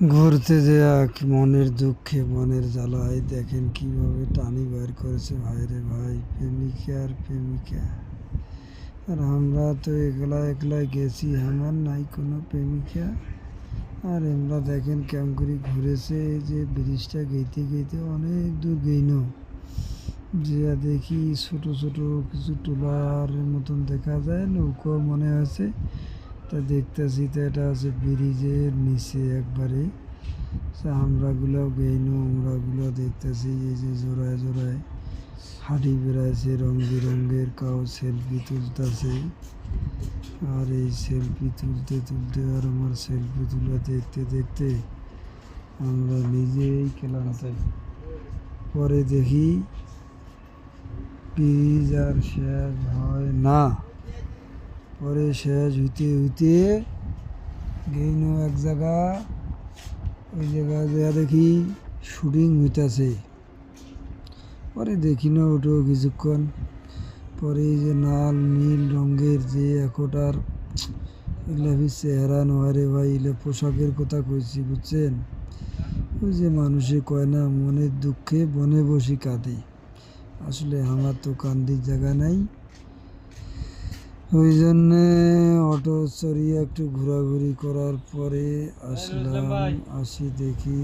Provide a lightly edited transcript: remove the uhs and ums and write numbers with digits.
ঘুরতে যেয়া কি মনের দুঃখে মনের জ্বালায় দেখেন কিভাবে টানি বের করেছে ভাইরে ভাই, প্রেমিকা আর প্রেমিকা। আর আমরা তো একলা একলা গেছি, আমার নাই কোনো প্রেমিকা। আর আমরা দেখেন কেমন করে ঘুরেছে, এই যে ব্রিজটা গেইতে গেইতে অনেক দূর গেইন, যে দেখি ছোট ছোট কিছু টোলার মতন দেখা যায়, নৌকো মনে হয়েছে। তা দেখতেছি তো এটা আছে ব্রিজের নিচে একবারে। আমরাগুলো গেইনু, আমরাগুলো দেখতেছি এই যে জোড়ায় জোড়ায় হাঁটি বেড়াইছে, রং বেরঙ্গের কাউ সেলফি তুলতেছে। আর এই সেলফি তুলতে তুলতে আর আমার সেলফি তুলে দেখতে দেখতে আমরা নিজেই ক্লান্ত। পরে দেখি ব্রিজ আর শেষ হয় না। পরে শেষ হইতে হইতে গেইনু এক জায়গা, ওই জায়গায় যা দেখি শুটিং হইতাছে। পরে দেখি না ওঠো কিছুক্ষণ পরে, এই যে লাল নীল রঙের যে এখোটার এগুলা চেহারা নয় রে ভাই, এগুলো পোশাকের কথা কইছি বুঝছেন। ওই যে মানুষে কয় না, মনের দুঃখে বনে বসি কাঁদে। আসলে আমার তো কান্দির জায়গা নাই, ওই জন্যে অটো চড়িয়ে একটু ঘোরাঘুরি করার পরে আসলাম। আসি দেখি